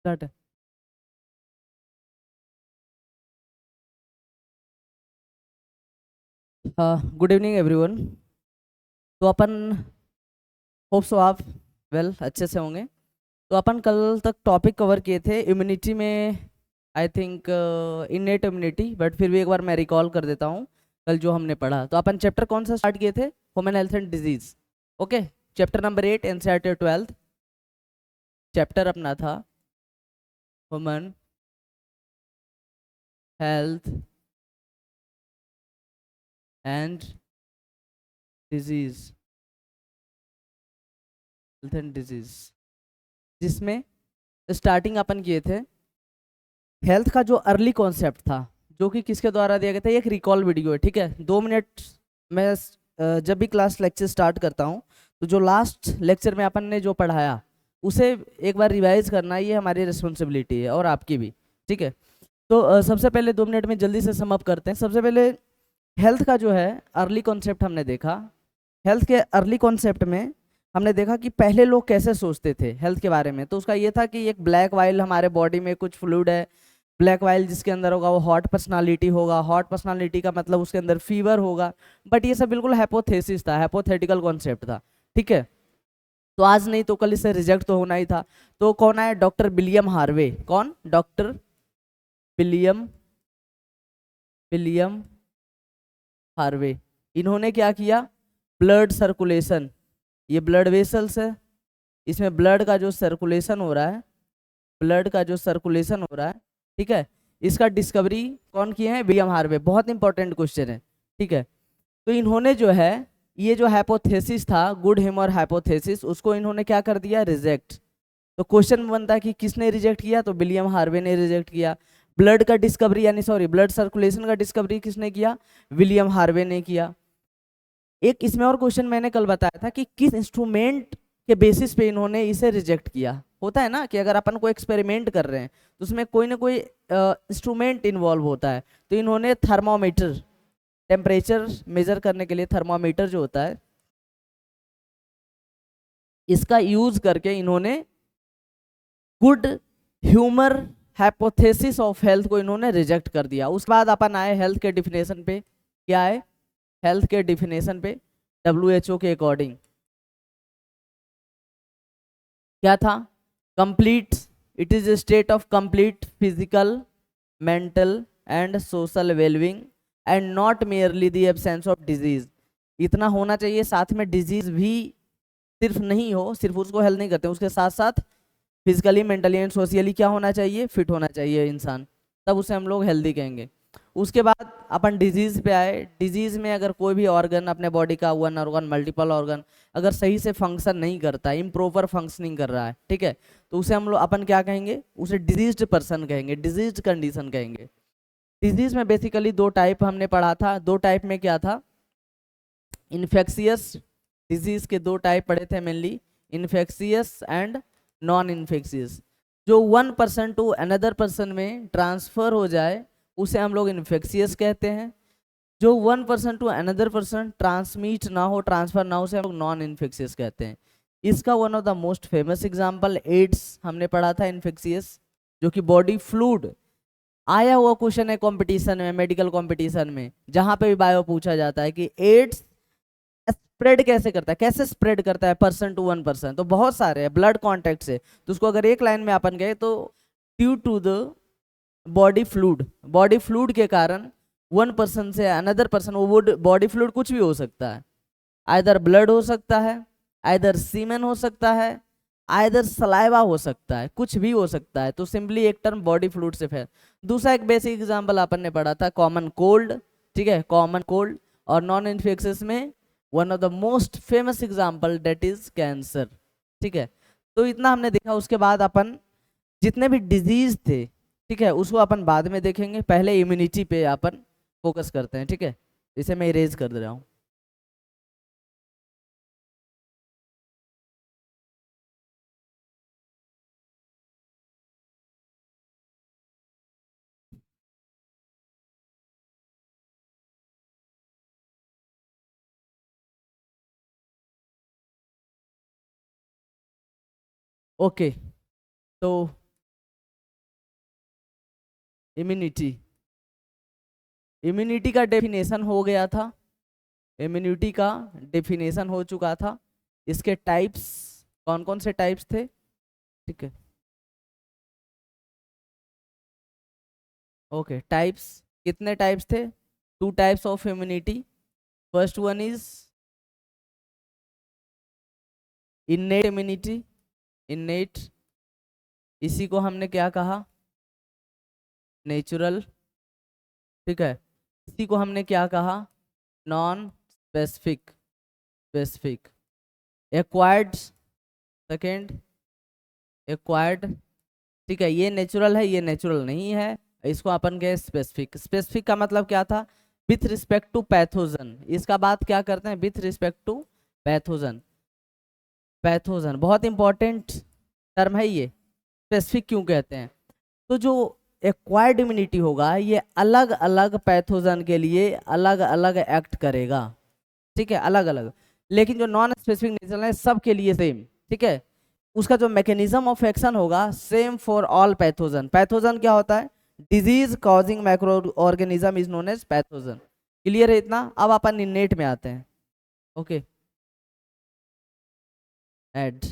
Start है। Good evening everyone. तो अपन hope so आप अच्छे से होंगे। तो अपन कल तक टॉपिक कवर किए थे इम्यूनिटी में, I think innate immunity, but फिर भी एक बार मैं रिकॉल कर देता हूँ कल जो हमने पढ़ा। तो अपन चैप्टर कौन सा स्टार्ट किए थे? Human health and disease. Okay, chapter number 8 NCERT 12th। Chapter अपना था human health and disease. Health and disease, जिसमें स्टार्टिंग अपन किए थे हेल्थ का जो अर्ली कॉन्सेप्ट था, जो कि किसके द्वारा दिया गया था। एक रिकॉल वीडियो है, ठीक है, 2 मिनट मैं जब भी क्लास लेक्चर स्टार्ट करता हूँ तो जो लास्ट लेक्चर में अपन ने जो पढ़ाया उसे एक बार रिवाइज करना, ये हमारी रिस्पॉन्सिबिलिटी है और आपकी भी, ठीक है। तो सबसे पहले 2 मिनट में जल्दी से सम अप करते हैं। सबसे पहले हेल्थ का जो है अर्ली कॉन्सेप्ट हमने देखा। हेल्थ के अर्ली कॉन्सेप्ट में हमने देखा कि पहले लोग कैसे सोचते थे हेल्थ के बारे में। तो उसका ये था कि एक ब्लैक वाइल हमारे बॉडी में कुछ फ्लूइड है, ब्लैक वाइल जिसके अंदर होगा वो हॉट पर्सनालिटी होगा। हॉट पर्सनालिटी का मतलब उसके अंदर फीवर होगा। बट ये सब बिल्कुल हाइपोथेसिस था, हाइपोथेटिकल कॉन्सेप्ट था, ठीक है। तो आज नहीं तो कल इसे रिजेक्ट तो होना ही था। तो कौन आया? Doctor William Harvey. कौन? Doctor William William Harvey. इन्होंने क्या किया? ब्लड सर्कुलेशन, ये ब्लड वेसल्स है, इसमें ब्लड का जो सर्कुलेशन हो रहा है, ब्लड का जो सर्कुलेशन हो रहा है, ठीक है, इसका डिस्कवरी कौन किए हैं? William Harvey. बहुत इंपॉर्टेंट क्वेश्चन है, ठीक है। तो इन्होंने जो है ये जो हाइपोथेसिस था, गुड ह्यूमर हाइपोथेसिस, उसको इन्होंने क्या कर दिया? रिजेक्ट। तो क्वेश्चन बनता है कि किसने रिजेक्ट किया? तो विलियम हार्वे ने रिजेक्ट किया। ब्लड का डिस्कवरी, यानी सॉरी, ब्लड सर्कुलेशन का डिस्कवरी किसने किया? विलियम हार्वे ने किया। एक इसमें और क्वेश्चन मैंने कल बताया था कि किस इंस्ट्रूमेंट के बेसिस पे इन्होंने इसे रिजेक्ट किया। होता है ना कि अगर अपन को एक्सपेरिमेंट कर रहे हैं तो उसमें कोई ना कोई इंस्ट्रूमेंट इन्वॉल्व होता है। तो इन्होंने थर्मामीटर, टेम्परेचर मेजर करने के लिए थर्मामीटर जो होता है, इसका यूज करके इन्होंने good humour hypothesis of health को इन्होंने रिजेक्ट कर दिया। उसके बाद अपन आए हेल्थ के डिफिनेशन पे। क्या है? हेल्थ के डिफिनेशन पे WHO के अकॉर्डिंग क्या था? Complete, it is a state of complete physical, mental and social wellbeing and not merely the absence of disease. इतना होना चाहिए, साथ में डिजीज भी सिर्फ नहीं हो, सिर्फ उसको हेल्थ नहीं करते, उसके साथ साथ फिजिकली, मेंटली एंड सोशली क्या होना चाहिए? फिट होना चाहिए इंसान, तब उसे हम लोग हेल्दी कहेंगे। उसके बाद अपन डिजीज पे आए। डिजीज में अगर कोई भी ऑर्गन, अपने बॉडी का वन ऑर्गन, मल्टीपल ऑर्गन अगर सही से फंक्शन नहीं करता, इम्प्रॉपर फंक्शनिंग कर रहा है, ठीक है, तो उसे हम लोग अपन क्या कहेंगे? उसे डिजीज्ड पर्सन कहेंगे, डिजीज्ड कंडीशन कहेंगे। डिजीज में बेसिकली दो टाइप हमने पढ़ा था। दो टाइप में क्या था? इन्फेक्शियस डिजीज के दो टाइप पढ़े थे mainly, infectious and non infectious. जो 1% टू अनदर पर्सन में ट्रांसफर हो जाए उसे हम लोग इन्फेक्शियस कहते हैं। जो 1% टू अनदर पर्सन ट्रांसमिट ना हो, ट्रांसफर ना हो, उसे हम लोग नॉन इन्फेक्शियस कहते हैं। इसका one of the most famous example AIDS हमने पढ़ा था, इन्फेक्शियस, जो कि बॉडी फ्लूड। आया हुआ क्वेश्चन है कंपटीशन में, मेडिकल कंपटीशन में, जहां पे भी बायो पूछा जाता है कि एड्स स्प्रेड कैसे करता है, कैसे स्प्रेड करता है पर्सन टू वन पर्सन। तो बहुत सारे हैं, ब्लड कांटेक्ट से। तो उसको अगर एक लाइन में अपन गए तो due to the body fluid, body fluid के कारण वन पर्सन से अनदर पर्सन, वो बॉडी फ्लूड कुछ भी हो सकता है, आइदर ब्लड हो सकता है, आइदर सीमेन हो सकता है, आइदर सलाइवा हो सकता है, कुछ भी हो सकता है। तो सिंपली एक टर्म बॉडी फ्लूड से फैल। दूसरा एक बेसिक एग्जांपल अपन ने पढ़ा था कॉमन कोल्ड, ठीक है, कॉमन कोल्ड। और नॉन इन्फेक्शियस में one of the most famous example that is cancer, ठीक है। तो इतना हमने देखा। उसके बाद अपन जितने भी डिजीज थे, ठीक है, उसको अपन बाद में देखेंगे। पहले इम्यूनिटी पे अपन फोकस करते हैं, ठीक है। इसे मैं इरेज कर दे रहा हूँ। ओके, तो इम्यूनिटी, इम्यूनिटी का डेफिनेशन हो गया था, इम्यूनिटी का डेफिनेशन हो चुका था। इसके टाइप्स कौन कौन से टाइप्स थे, ठीक है, ओके। टाइप्स कितने टाइप्स थे, 2 types of immunity. First one is innate immunity, innate, इसी को हमने क्या कहा, नेचुरल, ठीक है। इसी को हमने क्या कहा, non specific, specific. Acquired, second acquired, ठीक है, ये नेचुरल है, ये नेचुरल नहीं है, इसको अपन कहे स्पेसिफिक। स्पेसिफिक का मतलब क्या था, विथ रिस्पेक्ट टू पैथोजन, इसका बात क्या करते हैं, with respect to pathogen. Pathogen बहुत इंपॉर्टेंट टर्म है ये, स्पेसिफिक क्यों कहते हैं, तो जो एक्वायर्ड इम्यूनिटी होगा ये अलग अलग पैथोजन के लिए अलग अलग एक्ट करेगा, ठीक है, अलग अलग। लेकिन जो नॉन स्पेसिफिक नेचुरल है सबके लिए सेम, ठीक है, उसका जो मैकेनिज्म ऑफ एक्शन होगा same for all pathogen. Pathogen क्या होता है, disease causing microorganism is known as pathogen. Clear है इतना। अब अपन इन्नेट में आते हैं, okay. And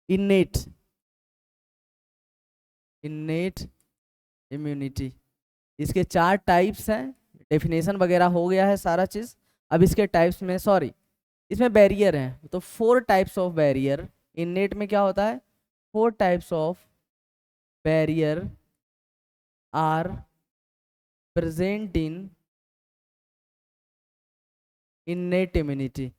innate, innate immunity, इसके 4 टाइप्स हैं, डेफिनेशन वगैरह हो गया है सारा चीज। अब इसके टाइप्स में, सॉरी, इसमें बैरियर हैं, तो 4 टाइप्स ऑफ बैरियर इन्नेट में क्या होता है, 4 types of barrier are present in innate immunity।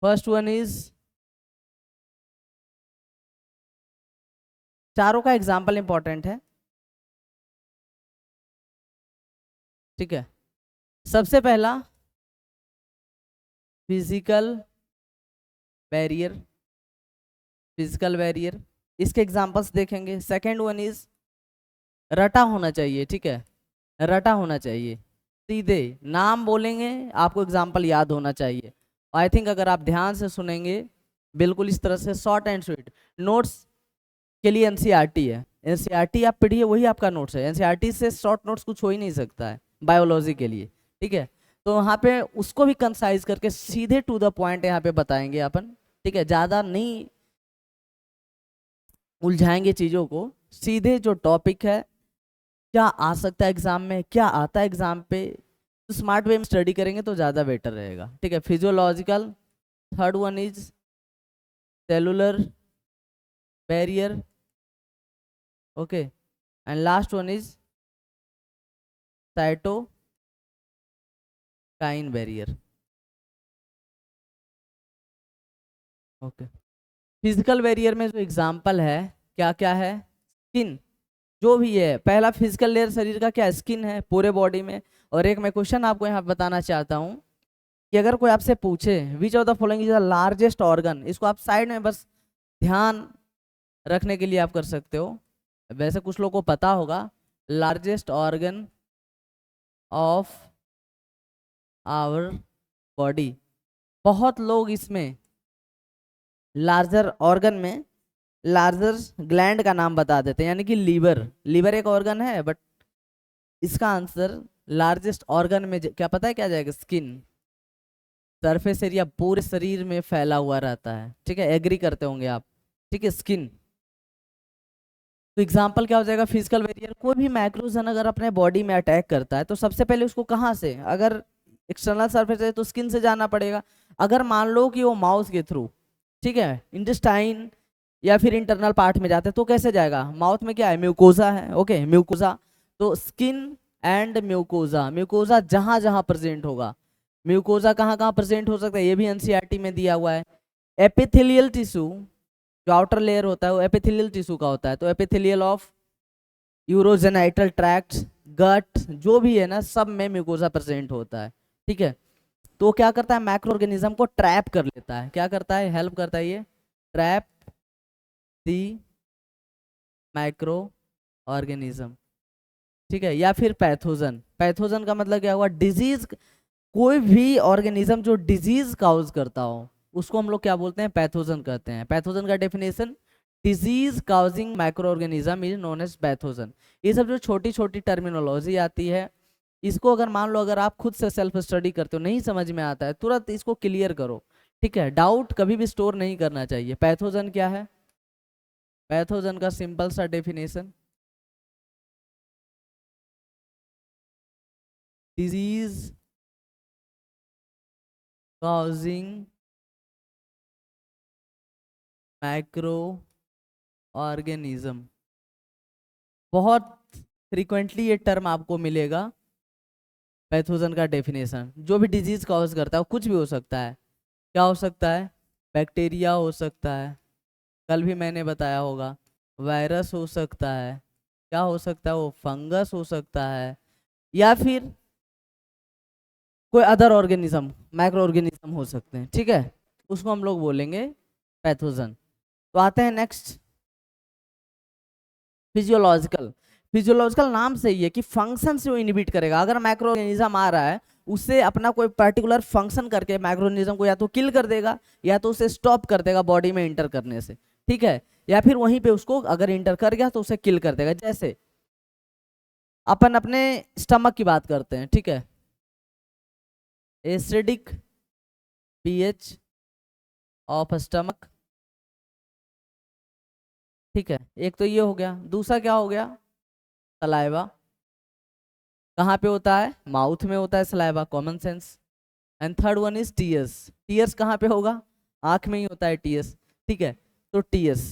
First one is, चारों का एग्जाम्पल इंपॉर्टेंट है, ठीक है। सबसे पहला फिजिकल बैरियर, फिजिकल बैरियर, इसके एग्जांपल्स देखेंगे। सेकंड वन इज रटा होना चाहिए, ठीक है, रटा होना चाहिए, सीधे नाम बोलेंगे आपको एग्जाम्पल याद होना चाहिए। आई थिंक अगर आप ध्यान से सुनेंगे बिल्कुल इस तरह से शॉर्ट एंड स्वीट, नोट्स के लिए एनसीईआरटी है, एनसीईआरटी आप पढ़िए वही आपका नोट्स है, एनसीईआरटी से शॉर्ट नोट्स कुछ हो ही नहीं सकता है बायोलॉजी के लिए, ठीक है। तो वहाँ पे उसको भी कंसाइज करके सीधे टू द पॉइंट यहाँ पे बताएंगे अपन, ठीक है, ज़्यादा नहीं उलझाएंगे चीज़ों को, सीधे जो टॉपिक है क्या आ सकता है एग्जाम में, क्या आता है एग्जाम पे, तो स्मार्ट वे में स्टडी करेंगे तो ज़्यादा बेटर रहेगा, ठीक है। Physiological, third one is cellular barrier, okay, and last one is cytokine barrier, okay. Physical barrier में जो एग्जाम्पल है क्या क्या है, स्किन, जो भी है, पहला फिजिकल लेयर शरीर का क्या, स्किन है पूरे बॉडी में। और एक मैं क्वेश्चन आपको यहाँ बताना चाहता हूँ कि अगर कोई आपसे पूछे which of the following is the largest organ, इसको आप साइड में बस ध्यान रखने के लिए आप कर सकते हो, वैसे कुछ लोगों को पता होगा, largest organ of our body, बहुत लोग इसमें लार्जर ऑर्गन में लार्जर ग्लैंड का नाम बता देते हैं, यानी कि लीवर, लीवर एक ऑर्गन है, बट इसका आंसर लार्जेस्ट ऑर्गन में क्या पता है क्या जाएगा, स्किन, सरफेस एरिया पूरे शरीर में फैला हुआ रहता है, ठीक है, एग्री करते होंगे आप, ठीक है, स्किन। तो एग्जाम्पल क्या हो जाएगा, फिजिकल बैरियर, कोई भी माइक्रोजन अगर अपने बॉडी में अटैक करता है तो सबसे पहले उसको कहाँ से, अगर एक्सटर्नल सरफेस है तो स्किन से जाना पड़ेगा। अगर मान लो कि वो माउस के थ्रू, ठीक है, इंटेस्टाइन या फिर इंटरनल पार्ट में जाते हैं तो कैसे जाएगा, माउथ में क्या है, म्यूकोजा है, ओके, म्यूकोजा, तो स्किन एंड म्यूकोजा, म्यूकोजा जहां जहां प्रेजेंट होगा, म्यूकोजा कहाँ कहाँ प्रेजेंट हो सकता है ये भी एनसीईआरटी में दिया हुआ है। एपिथेलियल टिश्यू, जो आउटर लेयर होता है वो एपिथेलियल टिश्यू का होता है, तो एपिथेलियल ऑफ यूरोजेनाइटल ट्रैक्ट, गट, जो भी है ना, सब में म्यूकोजा प्रेजेंट होता है, ठीक है। तो क्या करता है, माइक्रो ऑर्गेनिज्म को ट्रैप कर लेता है, क्या करता है, हेल्प करता है, ये ट्रैप दी माइक्रो ऑर्गेनिज्म, ठीक है। या फिर पैथोजन, पैथोजन का मतलब क्या हुआ, डिजीज, कोई भी ऑर्गेनिज्म जो डिजीज काउज करता हो, उसको हम लोग क्या बोलते हैं, पैथोजन कहते हैं। पैथोजन का definition, disease causing microorganism is known as pathogen. ये सब जो छोटी छोटी टर्मिनोलॉजी आती है, इसको अगर मान लो अगर आप खुद से सेल्फ स्टडी करते हो, नहीं समझ में आता है, तुरंत इसको क्लियर करो, ठीक है। डाउट कभी भी स्टोर नहीं करना चाहिए। पैथोजन क्या है? पैथोजन का सिंपल सा definition, disease causing micro organism. बहुत फ्रीक्वेंटली ये टर्म आपको मिलेगा, पैथोजन का डेफिनेशन। जो भी डिजीज कॉज करता है वो कुछ भी हो सकता है। क्या हो सकता है? बैक्टीरिया हो सकता है, कल भी मैंने बताया होगा। वायरस हो सकता है, क्या हो सकता है वो, फंगस हो सकता है, या फिर कोई अदर ऑर्गेनिज्म, माइक्रो ऑर्गेनिज्म हो सकते हैं, ठीक है। उसको हम लोग बोलेंगे पैथोजन। तो आते हैं नेक्स्ट, फिजियोलॉजिकल। फिजियोलॉजिकल नाम से ही है कि फंक्शन से वो इनहिबिट करेगा। अगर माइक्रो ऑर्गेनिज्म आ रहा है, उससे अपना कोई पर्टिकुलर फंक्शन करके माइक्रो ऑर्गेनिज्म को या तो किल कर देगा, या तो उसे स्टॉप कर देगा बॉडी में इंटर करने से, ठीक है। या फिर वहीं पे उसको अगर इंटर कर गया तो उसे किल कर देगा। जैसे अपन अपने स्टमक की बात करते हैं, ठीक है। एसिडिक पीएच ऑफ स्टमक, ठीक है। एक तो ये हो गया। दूसरा क्या हो गया? सलाइवा। कहाँ पे होता है? माउथ में होता है saliva, common sense. And third one is tears. Tears कहाँ पे होगा? आंख में ही होता है टीयर्स, ठीक है। तो टीयर्स,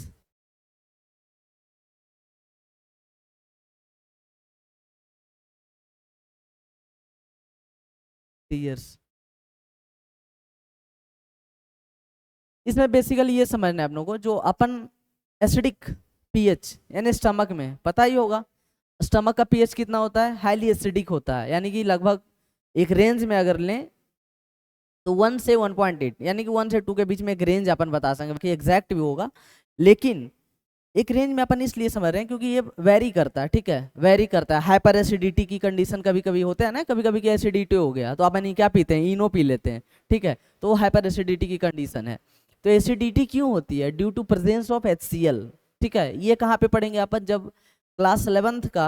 टीयर्स, इसमें बेसिकली ये समझना है अपनों को, जो अपन एसिडिक पीएच यानी स्टमक में पता ही होगा, स्टमक का पीएच कितना होता है? हाईली एसिडिक होता है, यानी कि लगभग एक रेंज में अगर लें तो 1 से 1.8, यानी कि 1 से 2 के बीच में एक रेंज अपन बता सकेंगे कि एग्जैक्ट भी होगा, लेकिन एक रेंज में अपन इसलिए समझ रहे हैं क्योंकि ये वेरी करता है, ठीक है। वेरी करता है। हाइपर एसिडिटी की कंडीशन कभी कभी होता है ना, कभी कभी की एसिडिटी हो गया तो अपन क्या पीते हैं? इनो पी लेते हैं, ठीक है। तो वो हाइपर एसिडिटी की कंडीशन है। तो एसिडिटी क्यों होती है? Due to presence of HCl, ठीक है। ये कहाँ पे पढ़ेंगे अपन? जब क्लास 11th का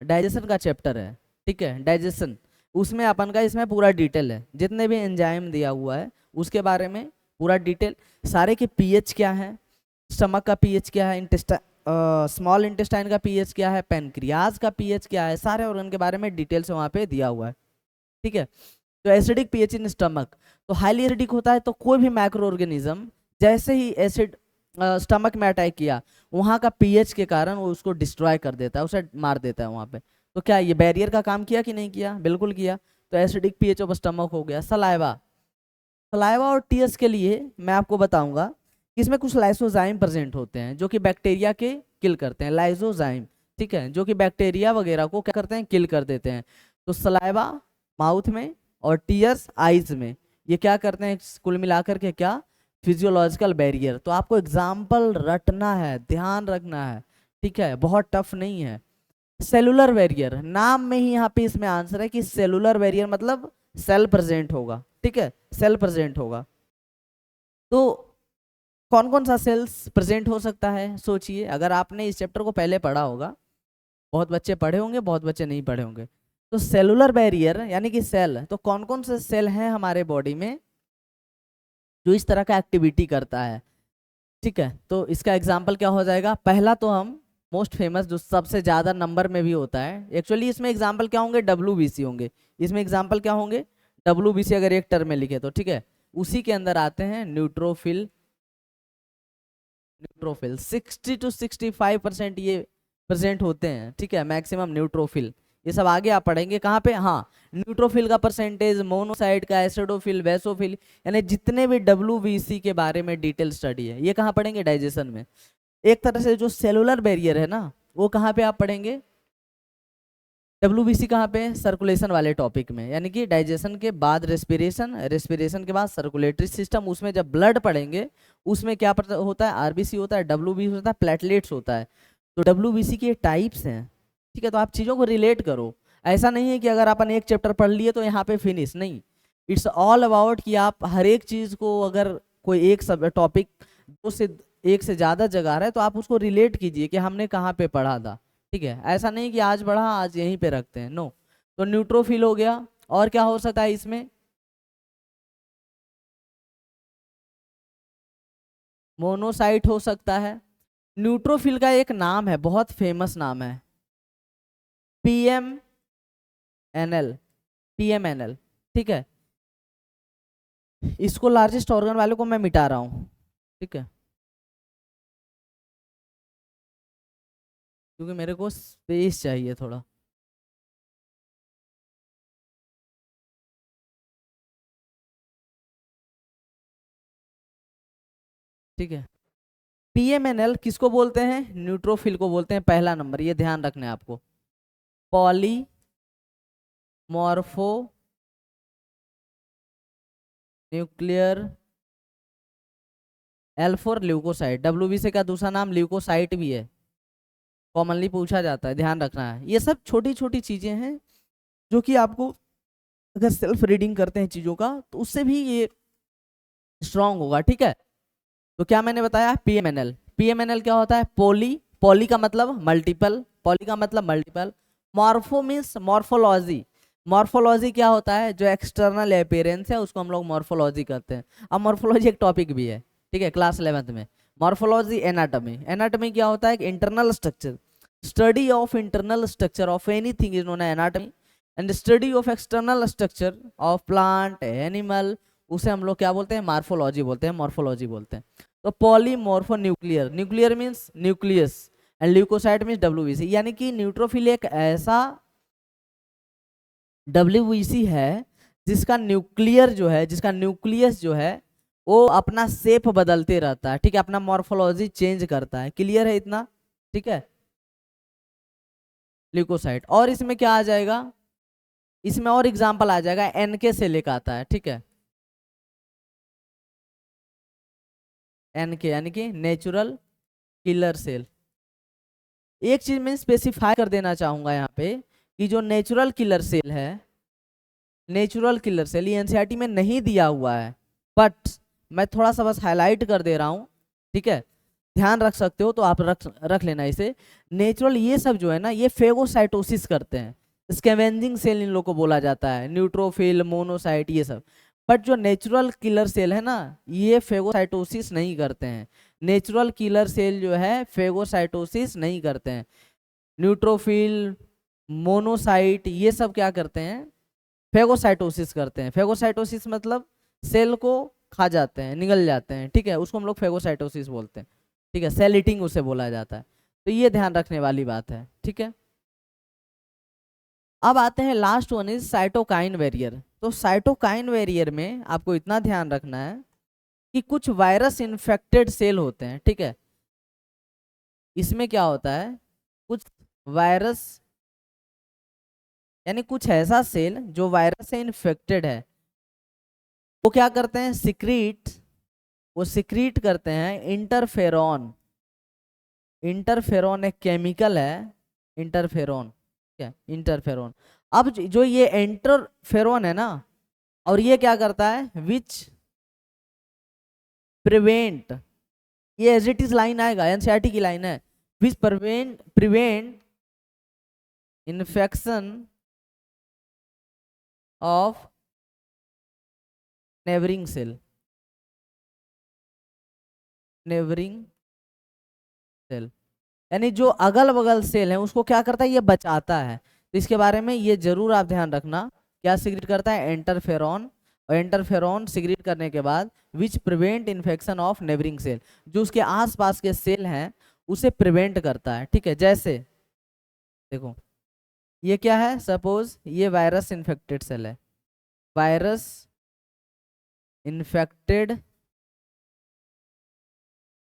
डाइजेशन का चैप्टर है, ठीक है, डाइजेशन, उसमें अपन का इसमें पूरा डिटेल है, जितने भी एंजाइम दिया हुआ है उसके बारे में पूरा डिटेल, सारे के पीएच क्या है, स्टमक का पीएच क्या है, स्मॉल इंटेस्टाइन का पीएच क्या है, पेनक्रियाज का पीएच क्या है, सारे ऑर्गन के बारे में डिटेल से वहाँ पे दिया हुआ है, ठीक है। तो एसिडिक पीएच इन स्टमक, तो हाईली एसिडिक होता है, तो कोई भी माइक्रो ऑर्गेनिज्म जैसे ही एसिड स्टमक में अटैक किया, वहाँ का पीएच के कारण वो उसको डिस्ट्रॉय कर देता है, उसे मार देता है वहाँ पे। तो क्या ये बैरियर का काम किया कि नहीं किया? बिल्कुल किया। तो एसिडिक पीएच ऑफ स्टमक हो गया। सलाइवा, सलाइवा और टीयर्स के लिए मैं आपको बताऊंगा कि इसमें कुछ लाइसोजाइम प्रेजेंट होते हैं जो कि बैक्टीरिया के किल करते हैं, लाइसोजाइम, ठीक है, जो कि बैक्टीरिया वगैरह को क्या करते हैं? किल कर देते हैं। तो सलाइवा माउथ में और टीयर्स आईज में, ये क्या करते हैं? कुल मिलाकर के क्या? Physiological barrier. तो आपको एग्जाम्पल रटना है, ध्यान रखना है, ठीक है, बहुत टफ नहीं है। सेलुलर बैरियर, नाम में ही यहाँ पे इसमें आंसर है कि सेलुलर बैरियर मतलब सेल प्रेजेंट होगा, ठीक है, सेल प्रेजेंट होगा। तो कौन कौन सा सेल्स प्रेजेंट हो सकता है? सोचिए, अगर आपने इस चैप्टर को पहले पढ़ा होगा, बहुत बच्चे पढ़े होंगे, बहुत बच्चे नहीं पढ़े होंगे। तो सेलुलर बैरियर यानी कि सेल, तो कौन कौन से सेल हैं हमारे बॉडी में जो इस तरह का एक्टिविटी करता है, ठीक है। तो इसका एग्जाम्पल क्या हो जाएगा? पहला तो हम मोस्ट फेमस जो सबसे ज्यादा नंबर में भी होता है, एक्चुअली इसमें एग्जाम्पल क्या होंगे? WBC होंगे। इसमें एग्जाम्पल क्या होंगे? WBC अगर एक टर्म में लिखे तो, ठीक है। उसी के अंदर आते हैं न्यूट्रोफिल। न्यूट्रोफिल 60 to 65% ये प्रेजेंट होते हैं, ठीक है, मैक्सिमम न्यूट्रोफिल। ये सब आगे आप पढ़ेंगे कहाँ पे? हाँ, न्यूट्रोफिल का परसेंटेज, मोनोसाइट का, एसिडोफिल, बेसोफिल, यानी जितने भी WBC के बारे में डिटेल स्टडी है ये कहाँ पढ़ेंगे? डाइजेशन में। एक तरह से जो सेलुलर बैरियर है ना, वो कहाँ पे आप पढ़ेंगे? WBC कहाँ पे? सर्कुलेशन वाले टॉपिक में, यानी कि डाइजेशन के बाद रेस्पिरेशन, रेस्पिरेशन के बाद सर्कुलेटरी सिस्टम, उसमें जब ब्लड पढ़ेंगे उसमें क्या होता है? RBC होता है, WBC होता है, प्लेटलेट्स होता है। तो WBC के टाइप्स हैं, ठीक है। तो आप चीज़ों को रिलेट करो, ऐसा नहीं है कि अगर अपन एक चैप्टर पढ़ लिए तो यहाँ पे फिनिश नहीं। इट्स ऑल अबाउट कि आप हर एक चीज़ को अगर कोई एक सब टॉपिक दो से एक से ज़्यादा जगह आ रहा है तो आप उसको रिलेट कीजिए कि हमने कहाँ पे पढ़ा था, ठीक है। ऐसा नहीं कि आज पढ़ा आज यहीं पे रखते हैं, नो। तो न्यूट्रोफिल हो गया। और क्या हो सकता है इसमें? मोनोसाइट हो सकता है। न्यूट्रोफिल का एक नाम है, बहुत फेमस नाम है, PMNL। PMNL, ठीक है। इसको लार्जेस्ट ऑर्गन वाले को मैं मिटा रहा हूँ, ठीक है, क्योंकि मेरे को स्पेस चाहिए थोड़ा। ठीक है, PMNL किसको बोलते हैं? न्यूट्रोफिल को बोलते हैं। पहला नंबर ये ध्यान रखना है आपको, polymorphonuclear L4 leukocyte. WBC का दूसरा नाम ल्यूकोसाइट भी है, कॉमनली पूछा जाता है, ध्यान रखना है। ये सब छोटी छोटी चीजें हैं जो कि आपको अगर सेल्फ रीडिंग करते हैं चीजों का तो उससे भी ये स्ट्रांग होगा, ठीक है। तो क्या मैंने बताया? PMNL। PMNL क्या होता है? पॉली, पॉली का मतलब मल्टीपल, पॉली का मतलब multiple. Morpho means morphology. Morphology क्या होता है? जो एक्सटर्नल अपीयरेंस है उसको हम लोग मॉर्फोलॉजी कहते हैं। अब मॉर्फोलॉजी एक टॉपिक भी है, ठीक है, क्लास 11th में। मॉर्फोलॉजी एनाटॉमी, एनाटॉमी क्या होता है? Internal structure, study of internal structure of anything is known as anatomy. And study of external structure of plant animal, उसे हम लोग क्या बोलते हैं? मॉर्फोलॉजी बोलते हैं, मॉर्फोलॉजी बोलते हैं। तो polymorphonuclear, nuclear means nucleus and leukocyte means WBC, यानी कि न्यूट्रोफिल एक ऐसा WBC है जिसका न्यूक्लियर जो है, जिसका न्यूक्लियस जो है वो अपना शेप बदलते रहता है, ठीक है, अपना मॉर्फोलॉजी चेंज करता है। क्लियर है इतना? ठीक है, ल्यूकोसाइट। और इसमें क्या आ जाएगा? इसमें और एग्जांपल आ जाएगा, NK से लेकर आता है, ठीक है, NK यानी कि नेचुरल किलर सेल। एक चीज मैं स्पेसिफाई कर देना चाहूंगा यहाँ पे कि जो नेचुरल किलर सेल है, नेचुरल किलर सेल ये NCERT में नहीं दिया हुआ है, बट मैं थोड़ा सा बस हाईलाइट कर दे रहा हूँ, ठीक है, ध्यान रख सकते हो तो आप रख लेना इसे। नेचुरल ये सब जो है ना, ये फेगोसाइटोसिस करते हैं, स्कैवेंजिंग सेल इन लोग को बोला जाता है, न्यूट्रोफिल, मोनोसाइट, ये सब। बट जो नेचुरल किलर सेल है ना, ये फेगोसाइटोसिस नहीं करते हैं। नेचुरल किलर सेल जो है फेगोसाइटोसिस नहीं करते हैं। न्यूट्रोफिल, मोनोसाइट, ये सब क्या करते हैं? फेगोसाइटोसिस करते हैं। फेगोसाइटोसिस मतलब सेल को खा जाते हैं, निगल जाते हैं, ठीक है, उसको हम लोग फेगोसाइटोसिस बोलते हैं, ठीक है, सेल ईटिंग उसे बोला जाता है। तो ये ध्यान रखने वाली बात है, ठीक है। अब आते हैं last one is cytokine barrier. तो साइटोकाइन बैरियर में आपको इतना ध्यान रखना है कि कुछ वायरस इन्फेक्टेड सेल होते हैं, ठीक है। इसमें क्या होता है? कुछ वायरस यानी कुछ ऐसा सेल जो वायरस से इन्फेक्टेड है, वो क्या करते हैं? सिक्रीट, वो सिक्रीट करते हैं इंटरफेरॉन। इंटरफेरॉन एक केमिकल है, इंटरफेरॉन, क्या? इंटरफेरॉन। अब जो ये इंटरफेरॉन है ना, और ये क्या करता है? विच प्रिवेंट, ये एज इट इज लाइन आएगा, NCERT की लाइन है, which prevent infection of neighbouring cell, neighbouring cell, यानी जो अगल बगल सेल है उसको क्या करता है? ये बचाता है। तो इसके बारे में ये जरूर आप ध्यान रखना, क्या सिक्रीट करता है? इंटरफेरॉन। और इंटरफेरॉन सिक्रीट करने के बाद which prevent infection of neighbouring cell, जो उसके आसपास के सेल हैं उसे प्रिवेंट करता है, ठीक है। जैसे देखो ये क्या है? सपोज ये वायरस इन्फेक्टेड सेल है, virus infected,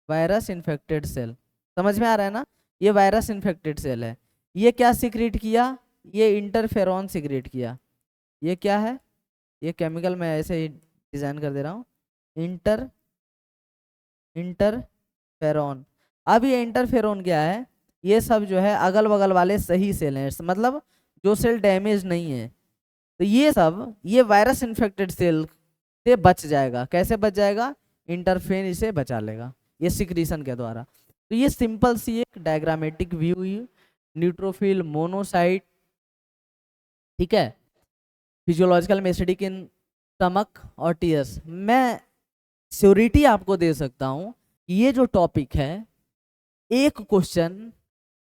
virus infected cell, समझ में आ रहा है ना? ये वायरस इन्फेक्टेड सेल है, ये क्या सिक्रीट किया? ये इंटरफेरॉन सिक्रीट किया। ये क्या है? ये केमिकल मैं ऐसे ही डिजाइन कर दे रहा हूँ, इंटरफेरॉन। अब ये इंटरफेरॉन क्या है? ये सब जो है अगल बगल वाले सही सेल हैं, मतलब जो सेल डैमेज नहीं है, तो ये सब ये वायरस इन्फेक्टेड सेल से बच जाएगा। कैसे बच जाएगा? इंटरफेन इसे बचा लेगा, ये सिक्रीशन के द्वारा। तो ये सिंपल सी एक डायग्रामेटिक व्यू हुई न्यूट्रोफिल मोनोसाइट, ठीक है, फिजियोलॉजिकल मेसेडिक इन स्टमक और टीयर्स। मैं श्योरिटी आपको दे सकता हूँ, ये जो टॉपिक है, एक क्वेश्चन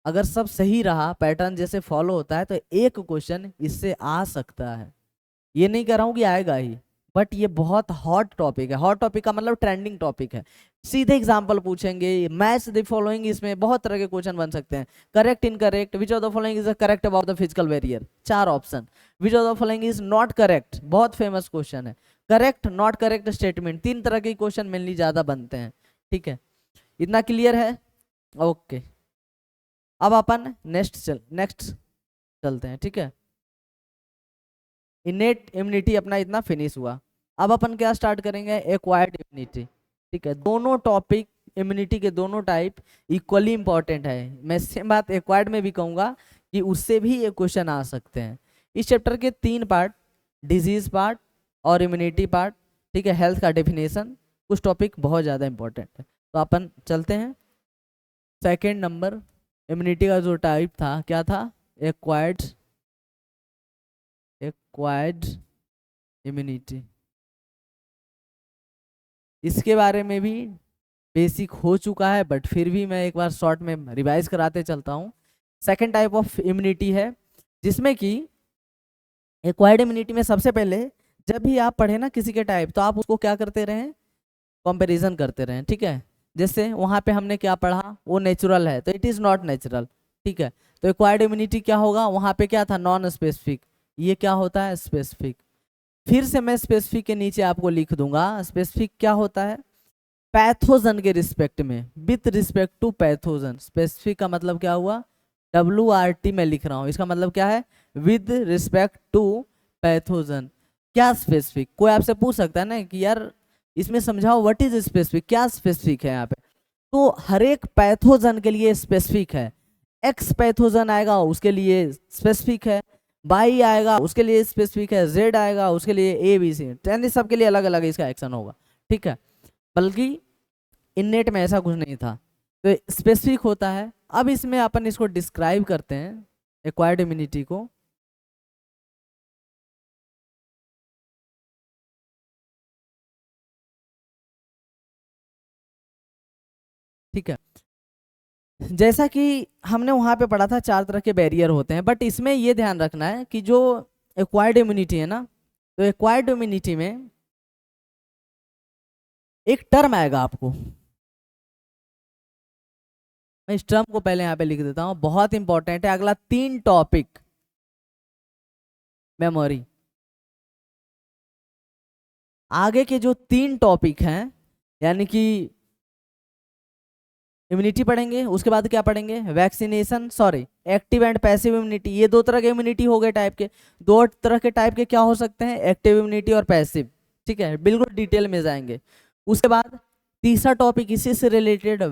अगर सब सही रहा, पैटर्न जैसे फॉलो होता है, तो एक क्वेश्चन इससे आ सकता है। ये नहीं कह रहा हूँ कि आएगा ही, बट ये बहुत हॉट टॉपिक है। हॉट टॉपिक का मतलब ट्रेंडिंग टॉपिक है। सीधे एग्जांपल पूछेंगे, मैच द फॉलोइंग, इसमें बहुत तरह के क्वेश्चन बन सकते हैं। Correct, incorrect, which of the following is correct about the physical barrier, 4 option. Which of the following is not correct, बहुत फेमस क्वेश्चन है। करेक्ट, नॉट करेक्ट स्टेटमेंट, 3 तरह के क्वेश्चन मेनली ज्यादा बनते हैं, ठीक है। इतना क्लियर है? ओके, अब अपन नेक्स्ट चलते हैं, ठीक है। इनेट इम्यूनिटी अपना इतना फिनिश हुआ। अब अपन क्या स्टार्ट करेंगे, एक्वायर्ड इम्यूनिटी, ठीक है। दोनों टॉपिक इम्यूनिटी के दोनों टाइप इक्वली इंपॉर्टेंट है। मैं सेम बात एक्वायर्ड में भी कहूँगा कि उससे भी ये क्वेश्चन आ सकते हैं। इस चैप्टर के 3 पार्ट, डिजीज पार्ट और इम्यूनिटी पार्ट, ठीक है, हेल्थ का डेफिनेशन, कुछ टॉपिक बहुत ज़्यादा इंपॉर्टेंट है। तो अपन चलते हैं। सेकेंड नंबर इम्यूनिटी का जो टाइप था, क्या था, एक्वायर्ड इम्यूनिटी। इसके बारे में भी बेसिक हो चुका है, बट फिर भी मैं एक बार शॉर्ट में रिवाइज कराते चलता हूँ। सेकेंड टाइप ऑफ इम्यूनिटी है, जिसमें कि एक्वायर्ड इम्यूनिटी में सबसे पहले जब भी आप पढ़े ना किसी के टाइप, तो आप उसको क्या करते रहें, कंपैरिजन करते रहें, ठीक है। जैसे वहाँ पे हमने क्या पढ़ा, वो नेचुरल है, तो इट इज़ नॉट नेचुरल, ठीक है। तो एक्वायर्ड इम्यूनिटी क्या होगा, वहाँ पे क्या था, नॉन स्पेसिफिक, ये क्या होता है, स्पेसिफिक। फिर से मैं स्पेसिफिक के नीचे आपको लिख दूंगा, स्पेसिफिक क्या होता है, पैथोजन के रिस्पेक्ट में, with respect to pathogen. Specific का मतलब क्या हुआ, WRT में लिख रहा हूँ, इसका मतलब क्या है, विद रिस्पेक्ट टू पैथोजन। क्या स्पेसिफिक, कोई आपसे पूछ सकता है ना कि यार इसमें समझाओ व्हाट इज स्पेसिफिक, क्या स्पेसिफिक है यहाँ पे। तो हर एक पैथोजन के लिए स्पेसिफिक है। एक्स पैथोजन आएगा उसके लिए स्पेसिफिक है, बाई आएगा उसके लिए स्पेसिफिक है, जेड आएगा उसके लिए ABC, यानी सबके लिए अलग अलग इसका एक्शन होगा, ठीक है। बल्कि इननेट में ऐसा कुछ नहीं था, तो स्पेसिफिक होता है। अब इसमें अपन इसको डिस्क्राइब करते हैं, एक्वायर्ड इम्यूनिटी को। ठीक है, जैसा कि हमने वहां पे पढ़ा था 4 तरह के बैरियर होते हैं, बट इसमें ये ध्यान रखना है कि जो एक्वायर्ड इम्यूनिटी है ना, तो एक्वायर्ड इम्यूनिटी में एक टर्म आएगा आपको, मैं इस टर्म को पहले यहाँ पे लिख देता हूँ, बहुत इंपॉर्टेंट है। अगला 3 टॉपिक, मेमोरी। आगे के जो 3 टॉपिक हैं, यानी कि इम्यूनिटी पढ़ेंगे, उसके बाद क्या पढ़ेंगे, vaccination, sorry, active and passive immunity. ये 2 तरह के इम्यूनिटी हो गए टाइप के। 2 तरह के टाइप के क्या हो सकते हैं, एक्टिव इम्यूनिटी और पैसिव, ठीक है, बिल्कुल डिटेल में जाएंगे। उसके बाद तीसरा टॉपिक इसी से रिलेटेड,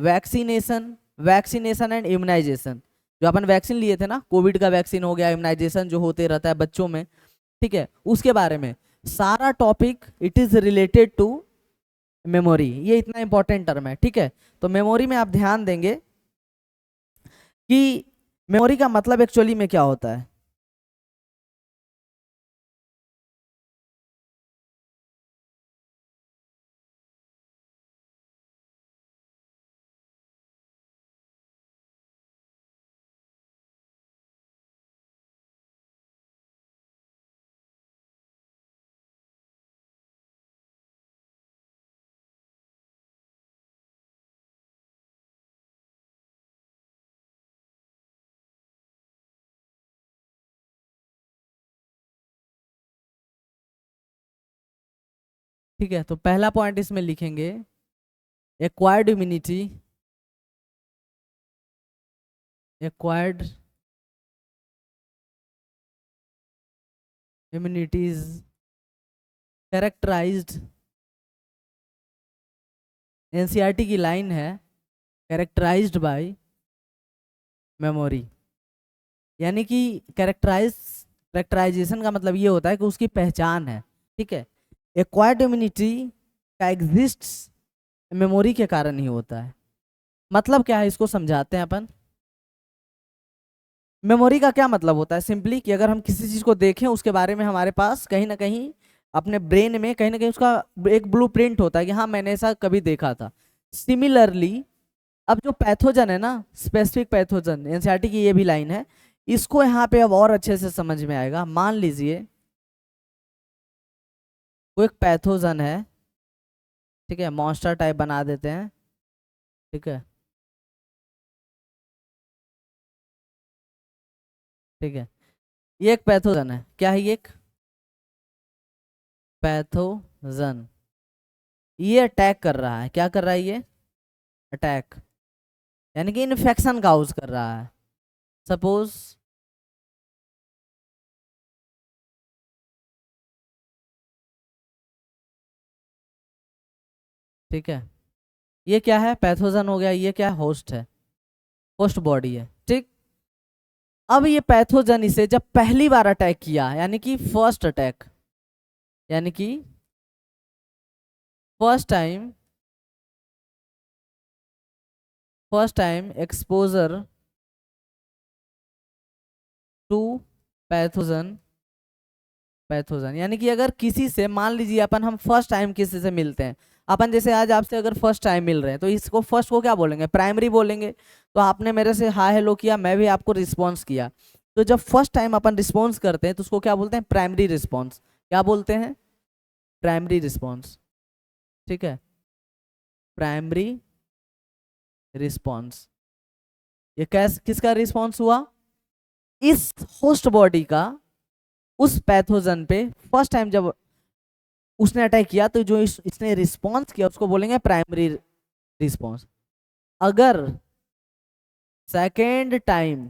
वैक्सीनेशन एंड इम्यूनाइजेशन। जो अपन वैक्सीन लिए थे ना, कोविड का वैक्सीन हो गया, इम्यूनाइजेशन जो होते रहता है बच्चों में, ठीक है, उसके बारे में सारा topic it is related to memory. ये इतना इंपॉर्टेंट टर्म है, ठीक है। तो मेमोरी में आप ध्यान देंगे कि मेमोरी का मतलब एक्चुअली में क्या होता है। ठीक है, तो पहला पॉइंट इसमें लिखेंगे, acquired immunity, acquired immunities characterised, NCERT की लाइन है, कैरेक्टराइज्ड बाय मेमोरी। यानी कि कैरेक्टराइजेशन का मतलब ये होता है कि उसकी पहचान है, ठीक है। एक्वायर्ड इम्यूनिटी का एग्जिस्ट्स मेमोरी के कारण ही होता है। मतलब क्या है, इसको समझाते हैं अपन। मेमोरी का क्या मतलब होता है, सिंपली कि अगर हम किसी चीज को देखें उसके बारे में हमारे पास कहीं ना कहीं अपने ब्रेन में कहीं ना कहीं उसका एक ब्लूप्रिंट होता है कि हाँ मैंने ऐसा कभी देखा था। सिमिलरली अब जो पैथोजन है ना, स्पेसिफिक पैथोजन, एनसीईआरटी की ये भी लाइन है, इसको यहाँ पे अब और अच्छे से समझ में आएगा। मान लीजिए वो एक पैथोजन है, ठीक है, मॉन्स्टर टाइप बना देते हैं, ठीक है, ठीक है, ये एक पैथोजन है। क्या है ये? एक पैथोजन। ये अटैक कर रहा है, क्या कर रहा है ये? अटैक, यानी कि इन्फेक्शन काउज कर रहा है। सपोज ठीक है, ये क्या है? पैथोजन हो गया। ये क्या है? होस्ट है, होस्ट बॉडी है, ठीक। अब ये पैथोजन इसे जब पहली बार अटैक किया, यानी कि फर्स्ट अटैक, यानी कि first time, first time exposure to pathogen, pathogen यानी कि अगर किसी से, मान लीजिए अपन हम फर्स्ट टाइम किसी से मिलते हैं, अपन जैसे आज आपसे अगर फर्स्ट टाइम मिल रहे हैं तो इसको फर्स्ट को क्या बोलेंगे? प्राइमरी बोलेंगे। तो आपने मेरे से हाय हेलो किया, मैं भी आपको रिस्पॉन्स किया, तो जब फर्स्ट टाइम अपन रिस्पॉन्स करते हैं तो उसको क्या बोलते हैं? Primary response. क्या बोलते हैं? प्राइमरी रिस्पॉन्स, ठीक है, प्राइमरी रिस्पॉन्स। ये कैस किसका रिस्पॉन्स हुआ? इस होस्ट बॉडी का उस पैथोजन पे फर्स्ट टाइम जब उसने अटैक किया तो जो इसने रिस्पॉन्स किया उसको बोलेंगे प्राइमरी रिस्पॉन्स। अगर second time,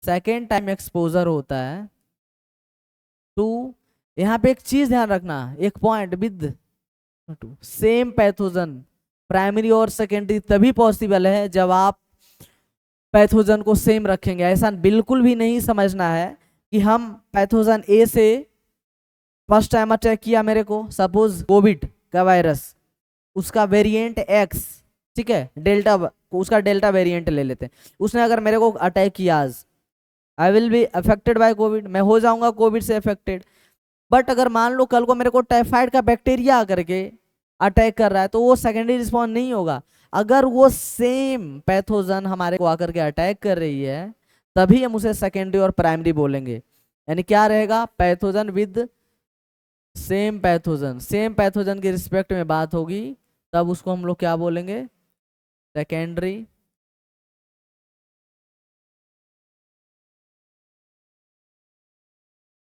second time exposure होता है टू, यहाँ पे एक चीज ध्यान रखना, एक point, with same pathogen, primary और सेकेंडरी तभी पॉसिबल है जब आप पैथोजन को सेम रखेंगे। ऐसा बिल्कुल भी नहीं समझना है कि हम पैथोजन ए से फर्स्ट टाइम अटैक किया मेरे को, सपोज कोविड का वायरस, उसका वेरिएंट एक्स, ठीक है, डेल्टा, उसका डेल्टा वेरिएंट ले लेते हैं, उसने अगर मेरे को अटैक किया आज, I will be affected by Covid, मैं हो जाऊंगा कोविड से अफेक्टेड। बट अगर मान लो कल को मेरे को टाइफाइड का बैक्टीरिया आकर के अटैक कर रहा है तो वो सेकेंडरी रिस्पॉन्स नहीं होगा। अगर वो सेम पैथोजन हमारे को आकर के अटैक कर रही है तभी हम उसे सेकेंडरी और प्राइमरी बोलेंगे। यानी क्या रहेगा? Pathogen with same pathogen, same pathogen के रिस्पेक्ट में बात होगी, तब उसको हम लोग क्या बोलेंगे? सेकेंडरी,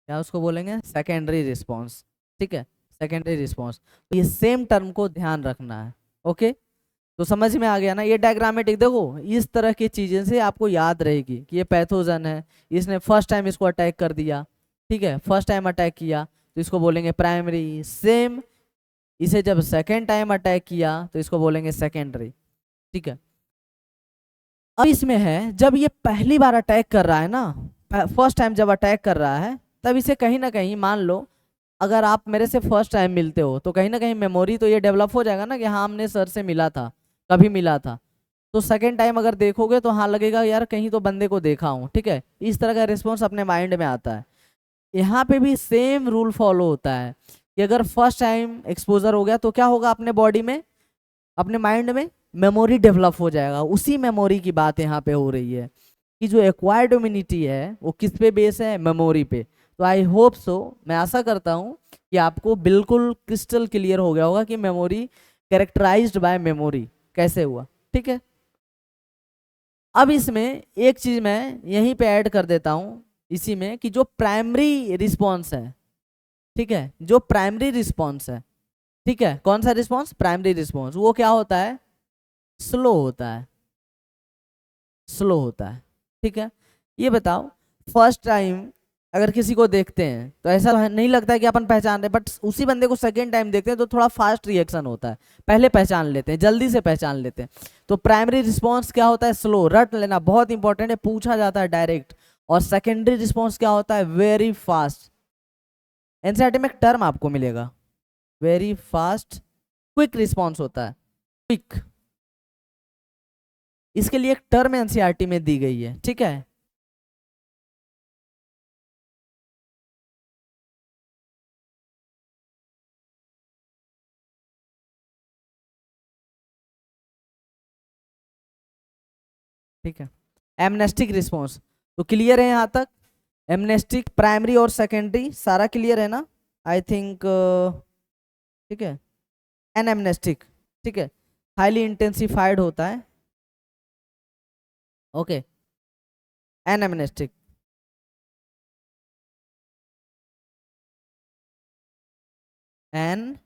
क्या उसको बोलेंगे? सेकेंडरी रिस्पॉन्स, ठीक है, सेकेंडरी रिस्पॉन्स। तो ये सेम टर्म को ध्यान रखना है। ओके, तो समझ में आ गया ना? ये डायग्रामेटिक देखो, इस तरह की चीजें से आपको याद रहेगी कि ये पैथोजन है, इसने फर्स्ट टाइम इसको अटैक कर दिया, ठीक है, फर्स्ट टाइम अटैक किया तो इसको बोलेंगे प्राइमरी। सेम इसे जब सेकेंड टाइम अटैक किया तो इसको बोलेंगे सेकेंडरी, ठीक है। अब इसमें है जब ये पहली बार अटैक कर रहा है ना, फर्स्ट टाइम जब अटैक कर रहा है, तब इसे कहीं ना कहीं, मान लो अगर आप मेरे से फर्स्ट टाइम मिलते हो तो कहीं ना कहीं मेमोरी तो ये डेवलप हो जाएगा ना कि हाँ हमने सर से मिला था, कभी मिला था। तो सेकेंड टाइम अगर देखोगे तो हाँ लगेगा यार कहीं तो बंदे को देखा हूँ, ठीक है, इस तरह का रिस्पॉन्स अपने माइंड में आता है। यहाँ पे भी सेम रूल फॉलो होता है कि अगर फर्स्ट टाइम एक्सपोजर हो गया तो क्या होगा? अपने बॉडी में, अपने माइंड में मेमोरी डेवलप हो जाएगा। उसी मेमोरी की बात यहाँ पे हो रही है कि जो एक्वायर्ड इम्यूनिटी है वो किस पे बेस है? मेमोरी पे। तो आई होप सो, मैं आशा करता हूँ कि आपको बिल्कुल क्रिस्टल क्लियर हो गया होगा कि मेमोरी कैरेक्टराइज्ड बाय मेमोरी कैसे हुआ, ठीक है। अब इसमें एक चीज मैं यहीं पे ऐड कर देता हूँ इसी में, कि जो प्राइमरी रिस्पॉन्स है, ठीक है, जो प्राइमरी रिस्पॉन्स है, ठीक है, कौन सा रिस्पॉन्स? प्राइमरी रिस्पॉन्स, वो क्या होता है? स्लो होता है, स्लो होता है, ठीक है। ये बताओ, फर्स्ट टाइम अगर किसी को देखते हैं तो ऐसा नहीं लगता है कि अपन पहचान रहे, बट उसी बंदे को सेकेंड टाइम देखते हैं तो थोड़ा फास्ट रिएक्शन होता है, पहले पहचान लेते हैं, जल्दी से पहचान लेते हैं। तो प्राइमरी रिस्पॉन्स क्या होता है? स्लो, रट लेना, बहुत इंपॉर्टेंट है, पूछा जाता है डायरेक्ट। और सेकेंडरी रिस्पॉन्स क्या होता है? Very fast. एनसीईआरटी में एक टर्म आपको मिलेगा, वेरी फास्ट क्विक रिस्पॉन्स होता है, क्विक। इसके लिए एक टर्म एनसीईआरटी में दी गई है, ठीक है। ठीक है, एमनेस्टिक रिस्पॉन्स। तो क्लियर है यहाँ तक? एमनेस्टिक प्राइमरी और सेकेंडरी सारा क्लियर है ना? आई थिंक ठीक है। एनएमनेस्टिक, ठीक है, हाईली इंटेंसिफाइड होता है। ओके, एनएमनेस्टिक। एन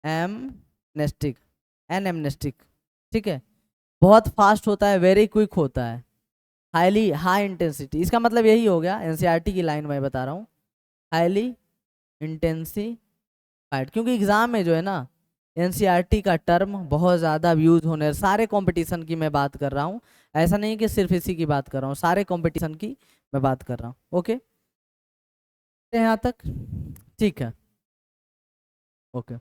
एमनेस्टिक, एनएमनेस्टिक, ठीक है। बहुत फास्ट होता है, वेरी क्विक होता है, हाईली हाई इंटेंसिटी। इसका मतलब यही हो गया, एनसीईआरटी की लाइन मैं बता रहा हूँ, हाईली इंटेंसिफाइड। क्योंकि एग्जाम में जो है ना, एनसीईआरटी का टर्म बहुत ज़्यादा यूज होने, सारे कंपटीशन की मैं बात कर रहा हूँ, ऐसा नहीं कि सिर्फ इसी की बात कर रहा हूँ, सारे कंपटीशन की मैं बात कर रहा हूँ। ओके, यहाँ तक ठीक है। ओके,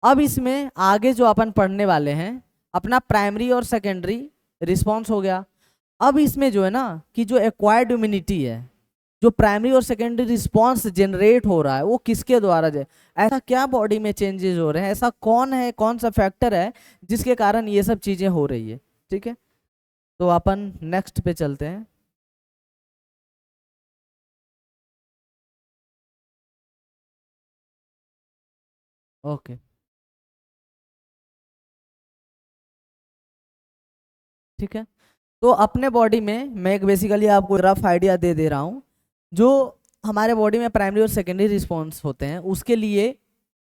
अब इसमें आगे जो अपन पढ़ने वाले हैं, अपना प्राइमरी और सेकेंडरी रिस्पॉन्स हो गया। अब इसमें जो है ना, कि जो एक्वायर्ड इम्यूनिटी है, जो प्राइमरी और सेकेंडरी रिस्पॉन्स जनरेट हो रहा है, वो किसके द्वारा ऐसा क्या बॉडी में चेंजेस हो रहे हैं, ऐसा कौन है, कौन सा फैक्टर है जिसके कारण ये सब चीजें हो रही है, ठीक है। तो अपन नेक्स्ट पे चलते हैं। ओके, ठीक है। तो अपने बॉडी में मैं एक बेसिकली आपको रफ आइडिया दे दे रहा हूँ। जो हमारे बॉडी में प्राइमरी और सेकेंडरी रिस्पॉन्स होते हैं, उसके लिए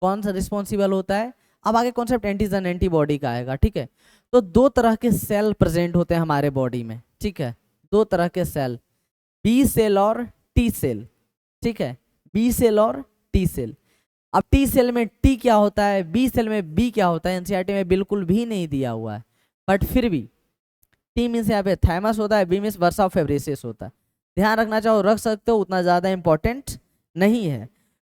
कौन सा रिस्पॉन्सिबल होता है। अब आगे कॉन्सेप्ट एंटीजन एंटीबॉडी का आएगा, ठीक है। तो दो तरह के सेल प्रेजेंट होते हैं हमारे बॉडी में, ठीक है, दो तरह के सेल, बी सेल और टी सेल, ठीक है, बी सेल और टी सेल। अब टी सेल में टी क्या होता है, बी सेल में बी क्या होता है, एनसीईआरटी में बिल्कुल भी नहीं दिया हुआ है, बट फिर भी टी मीन्स यहाँ पे थाइमस होता है, बी मीन्स वर्सा फेब्रेसिस होता है। ध्यान रखना चाहो रख सकते हो, उतना ज्यादा इंपॉर्टेंट नहीं है।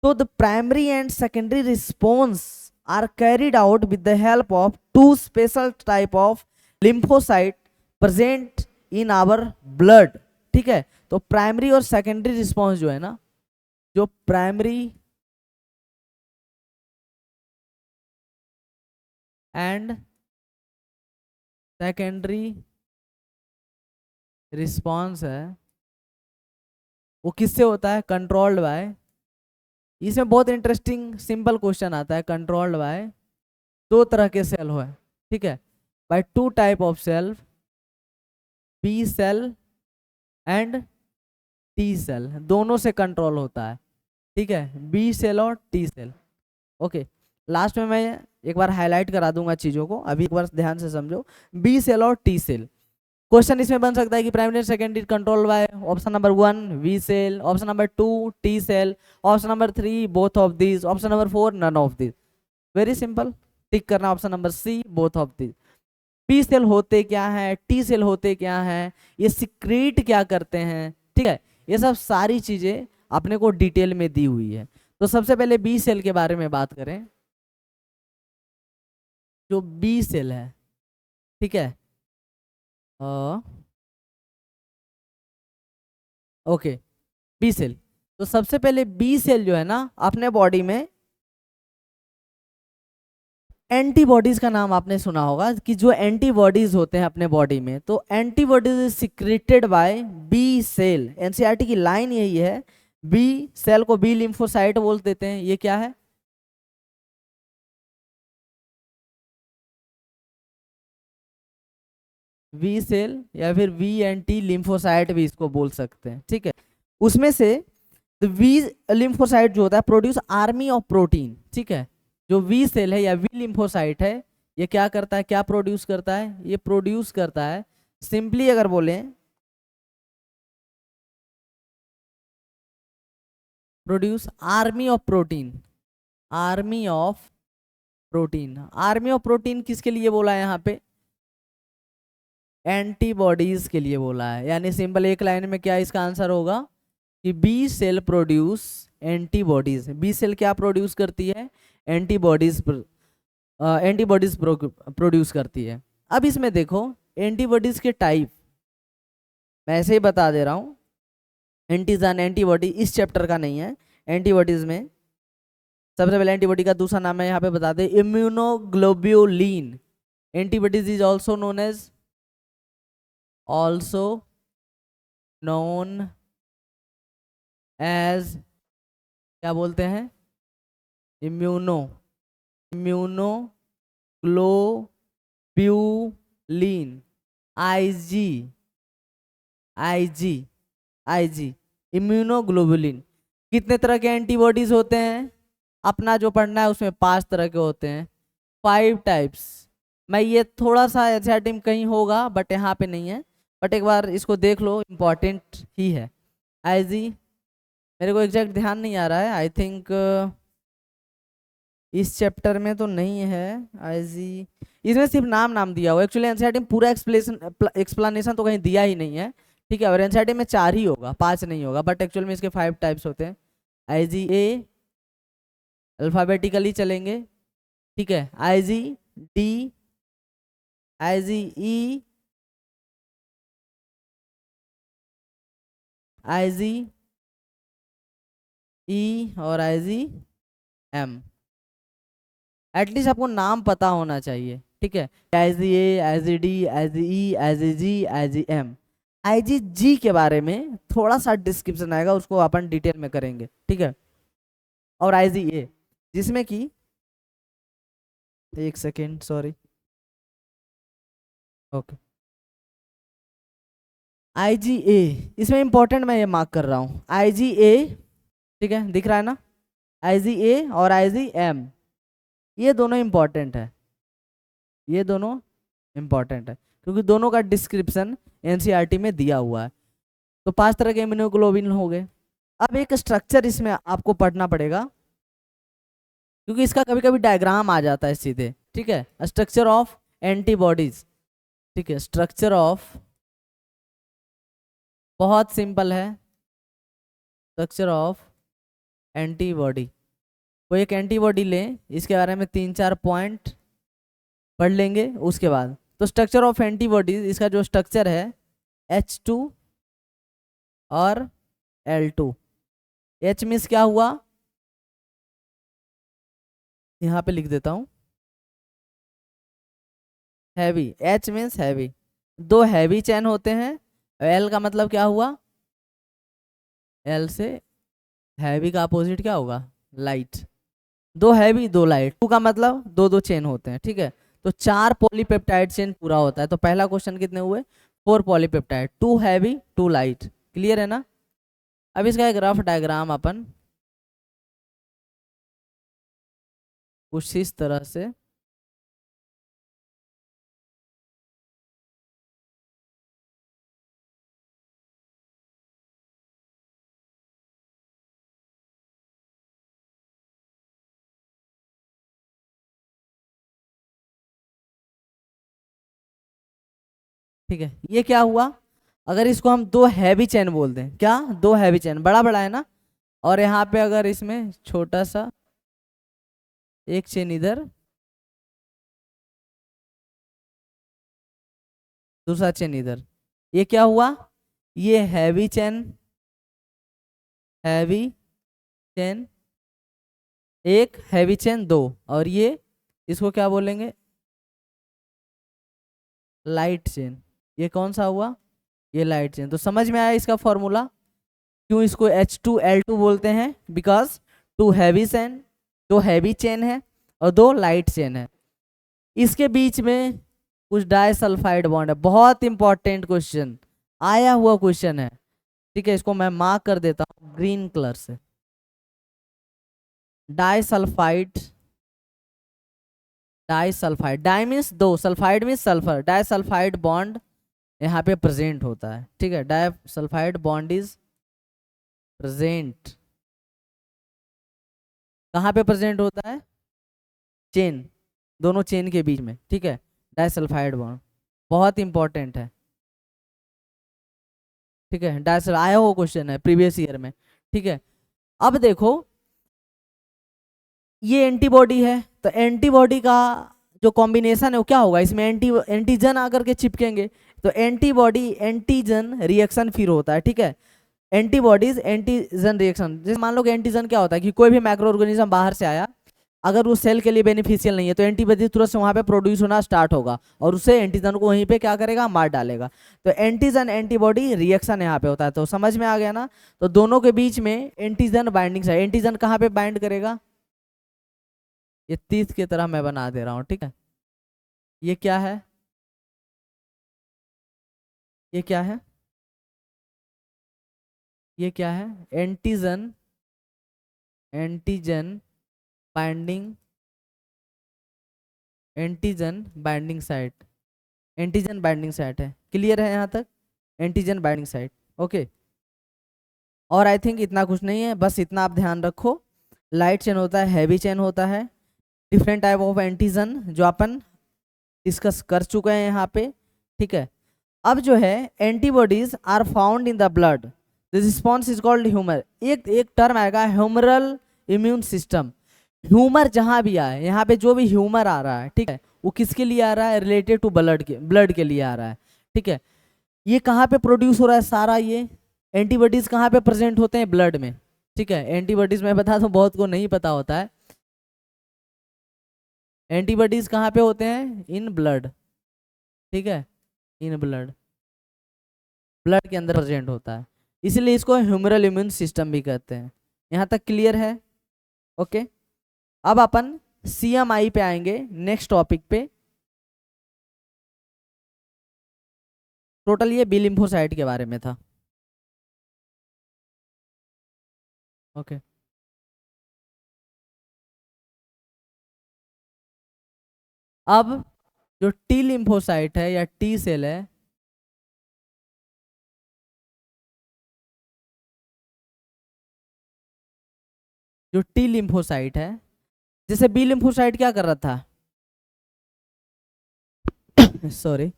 तो the primary and secondary response are carried out with the help of two special type of lymphocyte present in our blood, ठीक है। तो प्राइमरी और सेकेंडरी रिस्पॉन्स जो है ना, जो प्राइमरी एंड सेकेंडरी रिस्पॉन्स है, वो किससे होता है, कंट्रोल्ड बाय। इसमें बहुत इंटरेस्टिंग सिंपल क्वेश्चन आता है, कंट्रोल्ड बाय दो तरह के सेल हो, ठीक है, by two type of cell, B cell and T cell, दोनों से कंट्रोल होता है, ठीक है, बी सेल और टी सेल। ओके, लास्ट में मैं एक बार हाईलाइट करा दूंगा चीजों को, अभी एक बार ध्यान से समझो। बी सेल और टी सेल, क्वेश्चन इसमें बन सकता है कि primary secondary control by option number 1 B cell, option number 2 T cell, option number 3 both of these, option number 4 none of these. Very simple, tick करना option number C both of these. P cell होते क्या है, T cell होते क्या है, ये secrete क्या करते हैं, ठीक है, ये सब सारी चीजें अपने को डिटेल में दी हुई है। तो सबसे पहले बी सेल के बारे में बात करें। जो बी सेल है, ठीक है, ओके, बी सेल। तो सबसे पहले बी सेल जो है ना, अपने बॉडी में एंटीबॉडीज का नाम आपने सुना होगा, कि जो एंटीबॉडीज होते हैं अपने बॉडी में, तो antibodies is secreted by B cell. NCERT की लाइन यही है, बी सेल को बी लिम्फोसाइट बोल देते हैं। ये क्या है, वी सेल या फिर वी एन टी लिम्फोसाइट भी इसको बोल सकते हैं, ठीक है। उसमें से वी लिम्फोसाइट जो होता है प्रोड्यूस आर्मी ऑफ प्रोटीन, ठीक है। जो वी सेल है या वी लिम्फोसाइट है, ये क्या करता है, क्या प्रोड्यूस करता है, ये प्रोड्यूस करता है, सिंपली अगर बोले, produce army of protein. Army of protein, army of protein किसके लिए बोला है यहाँ पे, एंटीबॉडीज के लिए बोला है। यानी सिंपल एक लाइन में क्या इसका आंसर होगा, कि B cell produce antibodies. B cell क्या प्रोड्यूस करती है? एंटीबॉडीज एंटीबॉडीज प्रोड्यूस करती है। अब इसमें देखो एंटीबॉडीज के टाइप मैं ऐसे ही बता दे रहा हूँ। एंटीजन एंटीबॉडी इस चैप्टर का नहीं है। एंटीबॉडीज में सबसे पहले एंटीबॉडी का दूसरा नाम है यहाँ पे बता दे, immunoglobulin. Antibodies is also known as क्या बोलते हैं? Immunoglobulin, Ig Ig Ig immunoglobulin. कितने तरह के एंटीबॉडीज होते हैं? अपना जो पढ़ना है उसमें 5 तरह के होते हैं, 5 टाइप्स। मैं ये थोड़ा सा एनसीईआरटी में कहीं होगा बट यहाँ पे नहीं है, बट एक बार इसको देख लो, इम्पॉर्टेंट ही है। आईजी मेरे को एग्जैक्ट ध्यान नहीं आ रहा है, आई थिंक इस चैप्टर में तो नहीं है आईजी। इसमें सिर्फ नाम दिया हुआ, एक्चुअली एनसीईआरटी में पूरा एक्सप्लेनेशन तो कहीं दिया ही नहीं है, ठीक है। और एनसीईआरटी में 4 ही होगा, 5 नहीं होगा, बट एक्चुअल में इसके 5 टाइप्स होते हैं। आईजी ए अल्फाबेटिकली चलेंगे, ठीक है। आईजी डी, आईजी ई, आईजी ई और आईजी एम। एटलीस्ट आपको नाम पता होना चाहिए, ठीक है। आईजी ए, आईजी डी, आईजी ई, आईजी जी, आईजी एम। आईजी जी के बारे में थोड़ा सा डिस्क्रिप्शन आएगा, उसको अपन डिटेल में करेंगे, ठीक है। और आईजी ए जिसमें कि एक सेकेंड, सॉरी, ओके। आईजी ए इसमें इंपॉर्टेंट मैं ये मार्क कर रहा हूँ, आईजी ए, ठीक है, दिख रहा है ना? आईजी ए और आईजी एम ये दोनों इंपॉर्टेंट है, ये दोनों इंपॉर्टेंट है क्योंकि दोनों का डिस्क्रिप्शन एनसीईआरटी में दिया हुआ है। तो 5 तरह के इम्यूनोग्लोबिन हो गए। अब एक स्ट्रक्चर इसमें आपको पढ़ना पड़ेगा क्योंकि इसका कभी कभी डायग्राम आ जाता है सीधे, ठीक है। स्ट्रक्चर ऑफ एंटीबॉडीज, ठीक है। स्ट्रक्चर ऑफ बहुत सिंपल है, स्ट्रक्चर ऑफ एंटीबॉडी। कोई एक एंटीबॉडी लें, इसके बारे में 3-4 पॉइंट पढ़ लेंगे उसके बाद। तो स्ट्रक्चर ऑफ एंटीबॉडीज, इसका जो स्ट्रक्चर है H2 और L2। H मीन्स क्या हुआ, यहाँ पे लिख देता हूँ, heavy. H means heavy, 2 heavy chain होते हैं। L का मतलब क्या हुआ, L से हैवी का अपोजिट क्या होगा, लाइट। 2 heavy 2 light. 2 का मतलब 2 चेन होते हैं, ठीक है। तो 4 पॉलीपेप्टाइड चेन पूरा होता है। तो पहला क्वेश्चन कितने हुए, 4 पॉलीपेप्टाइड, 2 हैवी 2 लाइट। क्लियर है ना? अब इसका एक रफ डायग्राम अपन कुछ इस तरह से, ठीक है। ये क्या हुआ, अगर इसको हम 2 हैवी चेन बोल दें, क्या 2 हैवी चेन, बड़ा बड़ा है ना, और यहाँ पे अगर इसमें छोटा सा एक चेन इधर, दूसरा चेन इधर, ये क्या हुआ, ये हैवी चेन, हैवी चेन, एक हैवी चेन 2, और ये इसको क्या बोलेंगे, लाइट चेन। ये कौन सा हुआ, ये लाइट चेन। तो समझ में आया इसका फॉर्मूला, क्यों इसको H2L2 बोलते हैं, because 2 heavy chain, 2 heavy chain है और 2 लाइट चेन है। इसके बीच में कुछ डाइसल्फाइड बॉन्ड है। बहुत इंपॉर्टेंट क्वेश्चन, आया हुआ क्वेश्चन है, ठीक है। इसको मैं मार्क कर देता हूँ ग्रीन कलर से। Disulphide, disulphide, di means 2, sulphide means sulphur, disulphide bond यहाँ पे प्रेजेंट होता है, ठीक है। डाइसल्फाइड बॉन्ड इज प्रेजेंट, कहाँ पे प्रेजेंट होता है, चेन, दोनों चेन के बीच में, ठीक है। डाइसल्फाइड बॉन्ड बहुत इंपॉर्टेंट है, ठीक है। आया हुआ क्वेश्चन है प्रीवियस ईयर में, ठीक है। अब देखो ये एंटीबॉडी है, तो एंटीबॉडी का जो कॉम्बिनेशन है वो क्या होगा, इसमें एंटीजन आकर के चिपकेंगे, तो एंटीबॉडी एंटीजन रिएक्शन फिर होता है, ठीक है। एंटीबॉडीज एंटीजन रिएक्शन, जैसे मान लो कि एंटीजन क्या होता है कि कोई भी माइक्रो ऑर्गेनिज्म बाहर से आया, अगर वो सेल के लिए बेनिफिशियल नहीं है तो एंटीबॉडी तुरंत से वहां पे प्रोड्यूस होना स्टार्ट होगा और उससे एंटीजन को वहीं पे क्या करेगा, मार डालेगा। तो एंटीजन एंटीबॉडी रिएक्शन यहाँ पे होता है, तो समझ में आ गया ना। तो दोनों के बीच में एंटीजन बाइंडिंग साइट, एंटीजन कहाँ पे बाइंड करेगा, ये 30 की तरह मैं बना दे रहा हूँ, ठीक है। ये क्या है, ये क्या है, ये क्या है, antigen antigen binding, antigen binding site, antigen binding site है। क्लियर है यहाँ तक, एंटीजन बाइंडिंग साइट, ओके। और आई थिंक इतना कुछ नहीं है, बस इतना आप ध्यान रखो। लाइट चेन होता है, हैवी चेन होता है, डिफरेंट टाइप ऑफ एंटीजन जो अपन डिस्कस कर चुके हैं यहाँ पे, ठीक है। अब जो है antibodies are found in the blood, this response is called humour. एक टर्म आएगा ह्यूमरल इम्यून सिस्टम। ह्यूमर जहां भी आए, यहाँ पे जो भी ह्यूमर आ रहा है, ठीक है, वो किसके लिए आ रहा है, रिलेटेड टू ब्लड के लिए आ रहा है, ठीक है। ये कहाँ पे प्रोड्यूस हो रहा है सारा, ये एंटीबॉडीज कहाँ पे प्रेजेंट होते हैं, ब्लड में, ठीक है। एंटीबॉडीज मैं बता दूं बहुत को नहीं पता होता है, एंटीबॉडीज कहाँ पे होते हैं, इन ब्लड, ठीक है, इन ब्लड, ब्लड के अंदर प्रेजेंट होता है, इसलिए इसको ह्यूमरल इम्यून सिस्टम भी कहते हैं। यहाँ तक क्लियर है, ओके। अब अपन सीएमआई पे आएंगे, नेक्स्ट टॉपिक पे। टोटल ये बी लिम्फोसाइट के बारे में था, ओके। अब जो टी लिम्फोसाइट है या टी सेल है, जो टी लिम्फोसाइट है, जैसे बी लिम्फोसाइट क्या कर रहा था sorry,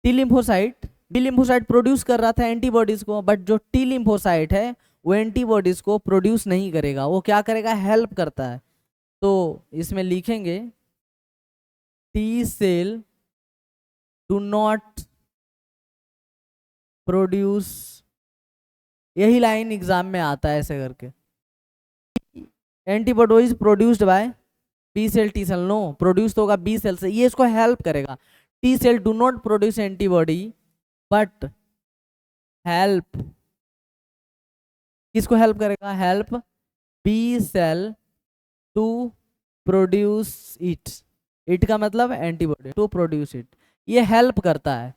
T lymphocyte, B lymphocyte produce कर रहा था एंटीबॉडीज को, बट जो टी लिम्फोसाइट है वो एंटीबॉडीज को प्रोड्यूस नहीं करेगा, वो क्या करेगा, हेल्प करता है। तो इसमें लिखेंगे T cell do not produce, यही लाइन एग्जाम में आता है ऐसे करके, antibodies produced by B cell T cell, no, produce तो होगा बी सेल से, ये इसको हेल्प करेगा। T cell do not produce antibody but help, किसको हेल्प करेगा, help B cell to produce it, it का मतलब एंटीबॉडी, टू प्रोड्यूस इट, ये हेल्प करता है,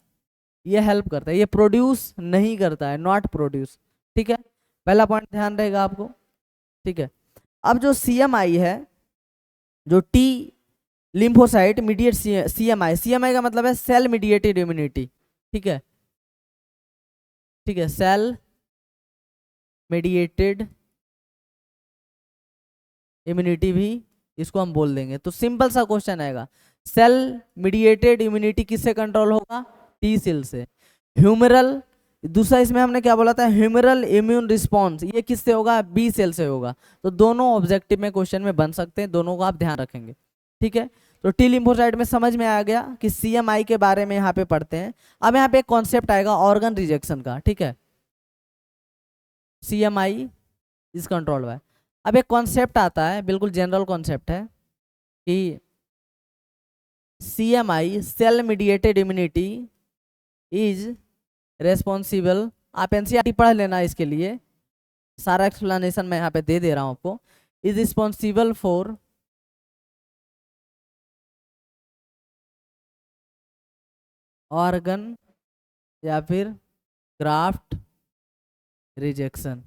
ये हेल्प करता है, ये प्रोड्यूस नहीं करता है, नॉट प्रोड्यूस, ठीक है। पहला पॉइंट ध्यान रहेगा आपको, ठीक है। अब जो सीएमआई है, जो T lymphocyte mediate CMI, CMI का मतलब है सेल मीडिएटेड इम्यूनिटी, ठीक है, ठीक है, सेल मीडिएटेड इम्यूनिटी भी इसको हम बोल देंगे। तो सिंपल सा क्वेश्चन आएगा, सेल मीडिएटेड इम्यूनिटी किससे कंट्रोल होगा, टी सेल से। ह्यूमरल, दूसरा इसमें हमने क्या बोला था, ह्यूमरल इम्यून रिस्पॉन्स, ये किससे होगा, बी सेल से होगा। तो दोनों ऑब्जेक्टिव में क्वेश्चन में बन सकते हैं, दोनों को आप ध्यान रखेंगे, ठीक है। तो टी लिम्फोसाइट में समझ में आ गया कि सीएमआई के बारे में यहाँ पे पढ़ते हैं। अब यहाँ पे एक कॉन्सेप्ट आएगा ऑर्गन रिजेक्शन का, ठीक है, सीएमआई इज कंट्रोल बाय। अब एक कॉन्सेप्ट आता है, बिल्कुल जनरल कॉन्सेप्ट है कि CMI cell mediated immunity is responsible, आप एनसीईआरटी पढ़ लेना इसके लिए, सारा एक्सप्लेनेशन मैं यहाँ पे दे रहा हूँ आपको। इज रिस्पॉन्सिबल फॉर ऑर्गन या फिर ग्राफ्ट रिजेक्शन,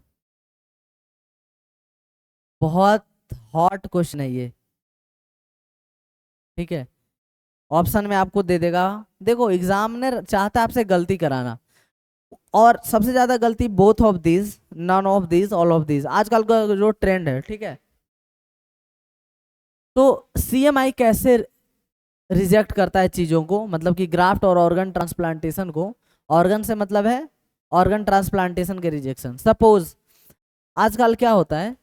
बहुत हॉट क्वेश्चन है ये, ठीक है। ऑप्शन में आपको दे देगा, देखो एग्जामिनर चाहता है आपसे गलती कराना, और सबसे ज्यादा गलती both of this, none of this, all of this, आजकल का जो ट्रेंड है, ठीक है। तो सीएमआई कैसे रिजेक्ट करता है चीजों को, मतलब कि ग्राफ्ट और ऑर्गन ट्रांसप्लांटेशन को, ऑर्गन से मतलब है ऑर्गन ट्रांसप्लांटेशन के रिजेक्शन। सपोज आजकल क्या होता है,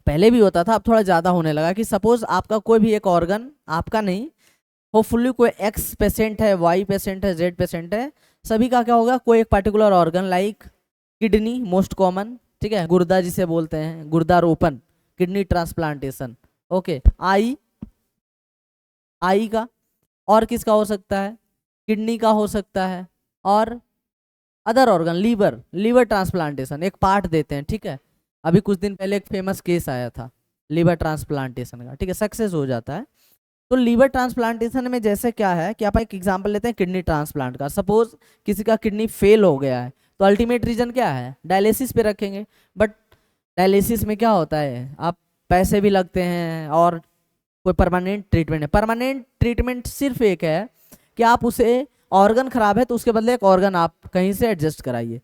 पहले भी होता था, अब थोड़ा ज़्यादा होने लगा कि सपोज आपका कोई भी एक ऑर्गन, आपका नहीं, होपफुली कोई एक्स पेशेंट है, वाई पेशेंट है, जेड पेशेंट है, सभी का क्या होगा, कोई एक particular organ like kidney most common, ठीक है, गुर्दा जिसे बोलते हैं, गुर्दारोपण, किडनी ट्रांसप्लांटेशन, ओके, आई, आई का, और किसका हो सकता है, किडनी का हो सकता है, और other organ, liver, liver transplantation एक पार्ट देते हैं, ठीक है, अभी कुछ दिन पहले एक फेमस केस आया था लीवर ट्रांसप्लांटेशन का, ठीक है, सक्सेस हो जाता है। तो लीवर ट्रांसप्लांटेशन में जैसे क्या है कि आप एक एग्जांपल लेते हैं किडनी ट्रांसप्लांट का, सपोज किसी का किडनी फेल हो गया है, तो अल्टीमेट रीजन क्या है, डायलिसिस पे रखेंगे, बट डायलिसिस में क्या होता है, आप पैसे भी लगते हैं और कोई परमानेंट ट्रीटमेंट है, परमानेंट ट्रीटमेंट सिर्फ एक है कि आप उसे, ऑर्गन खराब है तो उसके बदले एक ऑर्गन आप कहीं से एडजस्ट कराइए,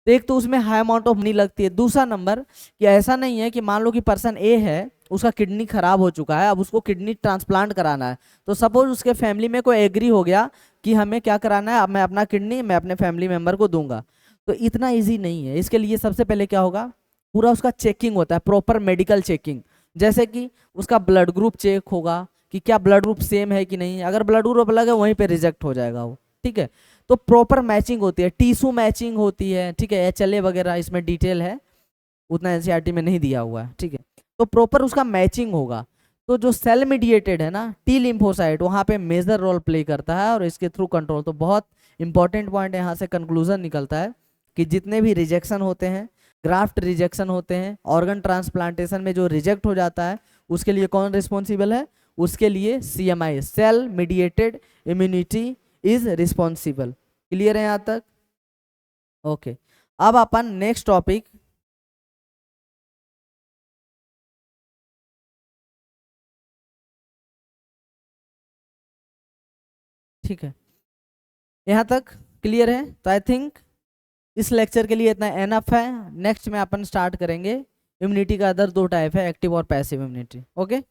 तो एक तो उसमें हाई अमाउंट ऑफ मनी लगती है, दूसरा नंबर कि ऐसा नहीं है कि मान लो कि पर्सन ए है, उसका किडनी खराब हो चुका है, अब उसको किडनी ट्रांसप्लांट कराना है, तो सपोज उसके फैमिली में कोई एग्री हो गया कि हमें क्या कराना है, अब मैं अपना किडनी मैं अपने फैमिली मेंबर को दूंगा, तो इतना इजी नहीं है। इसके लिए सबसे पहले क्या होगा, पूरा उसका चेकिंग होता है, प्रॉपर मेडिकल चेकिंग, जैसे कि उसका ब्लड ग्रुप चेक होगा कि क्या ब्लड ग्रुप सेम है कि नहीं, अगर ब्लड ग्रुप अलग है वहीं पे रिजेक्ट हो जाएगा वो, ठीक है, तो प्रॉपर मैचिंग होती है, टीसू मैचिंग होती है, ठीक है, HLA वगैरह इसमें डिटेल है, उतना NCERT में नहीं दिया हुआ है, ठीक है, तो प्रॉपर उसका मैचिंग होगा। तो जो सेल मीडिएटेड है ना, टी लिम्फोसाइट वहाँ पे मेजर रोल प्ले करता है और इसके थ्रू कंट्रोल, तो बहुत इंपॉर्टेंट पॉइंट यहाँ से कंक्लूजन निकलता है कि जितने भी रिजेक्शन होते हैं, ग्राफ्ट रिजेक्शन होते हैं, ऑर्गन ट्रांसप्लांटेशन में जो रिजेक्ट हो जाता है, उसके लिए कौन रिस्पॉन्सिबल है, उसके लिए CMI, cell mediated immunity is responsible. Clear है यहाँ तक, ओके। अब अपन नेक्स्ट टॉपिक, ठीक है, यहाँ तक क्लियर है, तो आई थिंक इस लेक्चर के लिए इतना एनफ है। नेक्स्ट में अपन स्टार्ट करेंगे इम्यूनिटी का, अदर दो टाइप है, एक्टिव और पैसिव इम्यूनिटी, ओके।